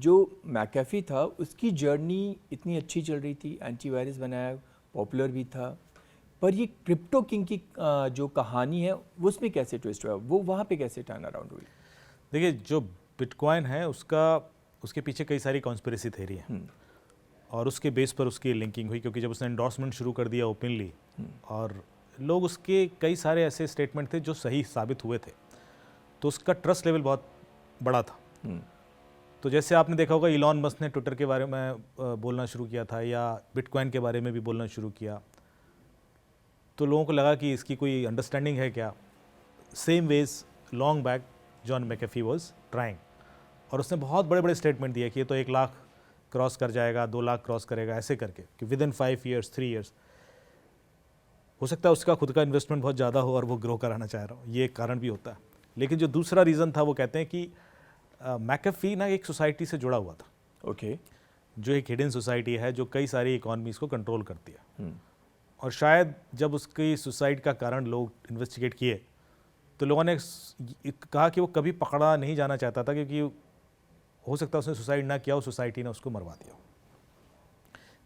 जो मैकेफी था उसकी जर्नी इतनी अच्छी चल रही थी, एंटीवायरस बनाया, पॉपुलर भी था, पर ये क्रिप्टो किंग की जो कहानी है वो उसमें कैसे ट्विस्ट हुआ, वो वहाँ पे कैसे टर्न अराउंड हुई? देखिए, जो बिटकॉइन है उसके पीछे कई सारी कॉन्स्पिरेसी थ्योरी है और उसके बेस पर उसकी लिंकिंग हुई, क्योंकि जब उसने एंडोर्समेंट शुरू कर दिया ओपनली और लोग उसके कई सारे ऐसे स्टेटमेंट थे जो सही साबित हुए थे, तो उसका ट्रस्ट लेवल बहुत बड़ा था। तो जैसे आपने देखा होगा इलॉन मस्क ने ट्विटर के बारे में बोलना शुरू किया था या बिटकॉइन के बारे में भी बोलना शुरू किया, तो लोगों को लगा कि इसकी कोई अंडरस्टैंडिंग है क्या। Same ways long back John McAfee was trying, और उसने बहुत बड़े बड़े स्टेटमेंट दिए कि ये तो 1 लाख क्रॉस कर जाएगा, 2 लाख क्रॉस करेगा, ऐसे करके कि विद इन 5 ईयर्स 3 ईयर्स। हो सकता है उसका खुद का इन्वेस्टमेंट बहुत ज़्यादा हो और वो ग्रो कराना चाह रहा हो, ये एक कारण भी होता है। लेकिन जो दूसरा रीज़न था, वो कहते हैं कि मैकेफी ना एक सोसाइटी से जुड़ा हुआ था। ओके। जो एक हिडन सोसाइटी है जो कई सारी इकोनॉमीज़ को कंट्रोल करती है। और शायद जब उसकी सुसाइड का कारण लोग इन्वेस्टिगेट किए तो लोगों ने कहा कि वो कभी पकड़ा नहीं जाना चाहता था, क्योंकि हो सकता है उसने सुसाइड ना किया हो, सोसाइटी ने उसको मरवा दिया,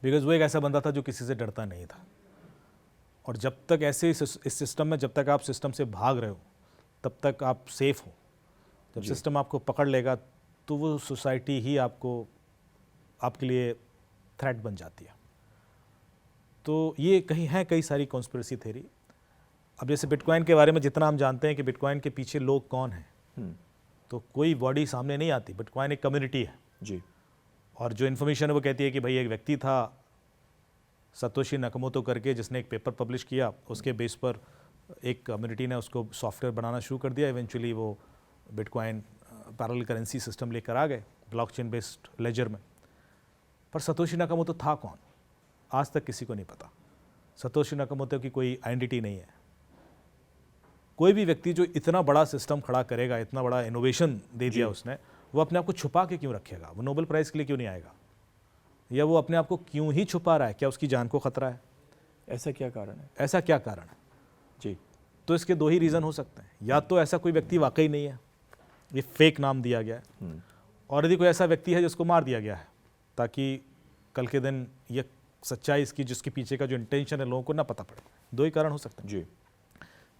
बिकॉज वो एक ऐसा बंदा था जो किसी से डरता नहीं था। और जब तक ऐसे इस सिस्टम में, जब तक आप सिस्टम से भाग रहे हो तब तक आप सेफ हो। जब सिस्टम आपको पकड़ लेगा तो वो सोसाइटी ही आपके लिए थ्रेट बन जाती है। तो ये कई सारी कॉन्स्पिरेसी थ्योरी। अब जैसे बिटकॉइन के बारे में जितना हम जानते हैं कि बिटकॉइन के पीछे लोग कौन हैं, तो कोई बॉडी सामने नहीं आती। बिटकॉइन एक कम्युनिटी है जी। और जो इन्फॉर्मेशन है वो कहती है कि भाई एक व्यक्ति था सतोशी नकामोटो करके, जिसने एक पेपर पब्लिश किया, उसके बेस पर एक कम्युनिटी ने उसको सॉफ्टवेयर बनाना शुरू कर दिया। इवेंचुअली वो बिटकॉइन पैरेलल करेंसी सिस्टम लेकर आ गए ब्लॉकचेन बेस्ड लेजर में। पर सतोशी नकामोटो था कौन, आज तक किसी को नहीं पता। सतोशी नकामोटो की कोई आइडेंटिटी नहीं है। कोई भी व्यक्ति जो इतना बड़ा सिस्टम खड़ा करेगा, इतना बड़ा इनोवेशन दे दिया उसने, वो अपने आप को छुपा के क्यों रखेगा? वो नोबेल प्राइज़ के लिए क्यों नहीं आएगा? या वो अपने आप को क्यों ही छुपा रहा है? क्या उसकी जान को खतरा है? ऐसा क्या कारण है? ऐसा क्या कारण है? जी। तो इसके 2 ही रीज़न हो सकते हैं। या तो ऐसा कोई व्यक्ति वाकई नहीं है, ये फेक नाम दिया गया है, और यदि कोई ऐसा व्यक्ति है जिसको मार दिया गया है ताकि कल के दिन ये सच्चाई इसकी, जिसके पीछे का जो इंटेंशन है, लोगों को ना पता पड़े। 2 ही कारण हो सकते हैं जी।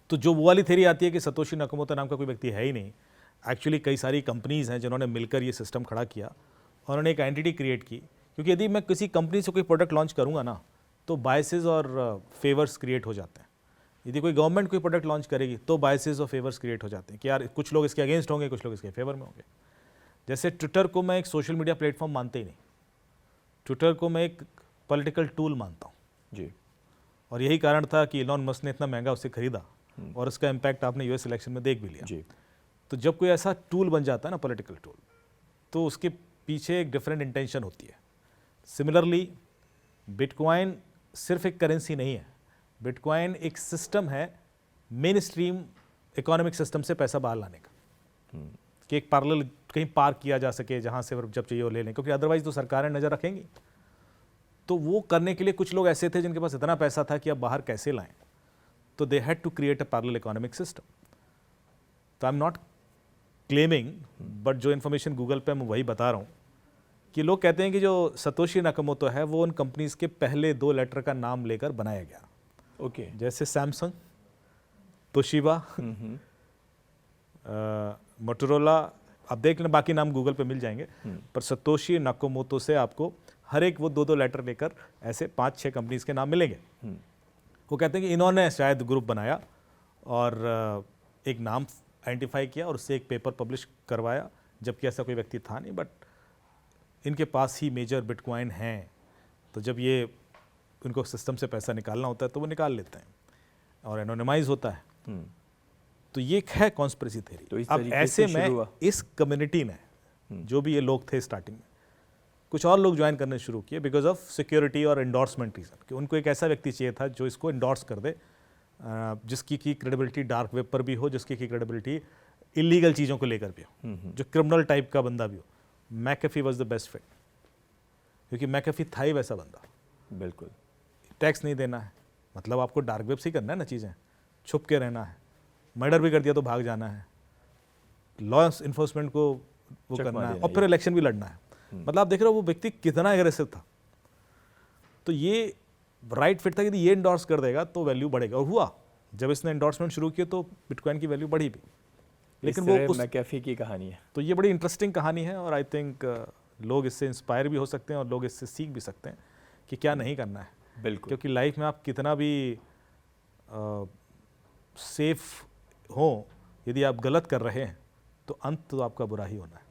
तो जो वो वाली थ्योरी आती है कि सतोशी नकामोटो नाम का कोई व्यक्ति है ही नहीं, एक्चुअली कई सारी कंपनीज़ हैं जिन्होंने मिलकर ये सिस्टम खड़ा किया और उन्होंने एक एंटिटी क्रिएट की। क्योंकि यदि मैं किसी कंपनी से कोई प्रोडक्ट लॉन्च करूँगा ना, तो बायसेस और फेवर्स क्रिएट हो जाते हैं। यदि कोई गवर्नमेंट कोई प्रोडक्ट लॉन्च करेगी तो बायसेस और फेवर्स क्रिएट हो जाते हैं कि यार कुछ लोग इसके अगेंस्ट होंगे, कुछ लोग इसके फेवर में होंगे। जैसे ट्विटर को मैं एक सोशल मीडिया प्लेटफॉर्म मानते ही नहीं, ट्विटर को मैं एक पॉलिटिकल टूल मानता हूँ। जी। और यही कारण था कि इलॉन मस्क ने इतना महंगा उसे खरीदा और उसका इम्पैक्ट आपने यूएस इलेक्शन में देख भी लिया। जी। तो जब कोई ऐसा टूल बन जाता है ना, पॉलिटिकल टूल, तो उसके पीछे एक डिफरेंट इंटेंशन होती है। सिमिलरली बिटकॉइन सिर्फ एक करेंसी नहीं है, बिटकॉइन एक सिस्टम है मेन स्ट्रीम इकोनॉमिक सिस्टम से पैसा बाहर लाने का, कि एक पैरेलल कहीं पार्क किया जा सके जहाँ से जब चाहिए वो ले लें, क्योंकि अदरवाइज तो सरकारें नज़र रखेंगी। तो वो करने के लिए कुछ लोग ऐसे थे जिनके पास इतना पैसा था कि अब बाहर कैसे लाएं, तो they had to create a parallel economic system. तो I am not claiming, but जो इन्फॉर्मेशन गूगल पे मैं वही बता रहा हूँ कि लोग कहते हैं कि जो सतोशी नकामोटो है वो उन कंपनीज़ के पहले 2 लेटर का नाम लेकर बनाया गया। ओके। जैसे सैमसंग, तोशिबा, मोटोरोला, आप देख लें, बाकी नाम गूगल पे मिल जाएंगे। पर सतोशी नकामोटो से आपको हर एक वो 2-2 लेटर लेकर ऐसे 5-6 कंपनीज़ के नाम मिलेंगे। वो कहते हैं कि इन्होंने शायद ग्रुप बनाया और एक नाम आइडेंटिफाई किया और उससे एक पेपर पब्लिश करवाया, जबकि ऐसा कोई व्यक्ति था नहीं। बट इनके पास ही मेजर बिटकॉइन हैं, तो जब ये उनको सिस्टम से पैसा निकालना होता है तो वो निकाल लेते हैं और एनोनिमाइज होता है। तो ये है कॉन्स्पिरेसी थ्योरी। तो इस अब तरीके ऐसे से शुरू में हुआ। इस कम्युनिटी ने, जो भी ये लोग थे स्टार्टिंग में, कुछ और लोग ज्वाइन करने शुरू किए बिकॉज ऑफ सिक्योरिटी और एंडोर्समेंट रीजन, कि उनको एक ऐसा व्यक्ति चाहिए था जो इसको एंडोर्स कर दे, जिसकी की क्रेडिबिलिटी डार्क वेब पर भी हो, जिसकी की क्रेडिबिलिटी इलीगल चीज़ों को लेकर भी हो, जो क्रिमिनल टाइप का बंदा भी हो। McAfee was the best fit, क्योंकि मैकेफी था ही वैसा बंदा। बिल्कुल। टैक्स नहीं देना है, मतलब आपको डार्क वेब से ही करना है ना चीज़ें, छुप के रहना है, मर्डर भी कर दिया तो भाग जाना है, लॉ इन्फोर्समेंट को वो करना है, और फिर इलेक्शन भी लड़ना है। मतलब आप देख रहे हो वो व्यक्ति कितना एग्रेसिव था। तो ये राइट फिट था कि ये इंडोर्स कर देगा तो वैल्यू बढ़ेगा, और हुआ। जब इसने इंडोर्समेंट शुरू किया तो बिटकॉइन की वैल्यू बढ़ी भी। लेकिन वो उस मैकेफी की कहानी है। तो ये बड़ी इंटरेस्टिंग कहानी है, और आई थिंक लोग इससे इंस्पायर भी हो सकते हैं और लोग इससे सीख भी सकते हैं कि क्या नहीं करना है। बिल्कुल, क्योंकि लाइफ में आप कितना भी सेफ हो, यदि आप गलत कर रहे हैं तो अंत तो आपका बुरा ही होना है।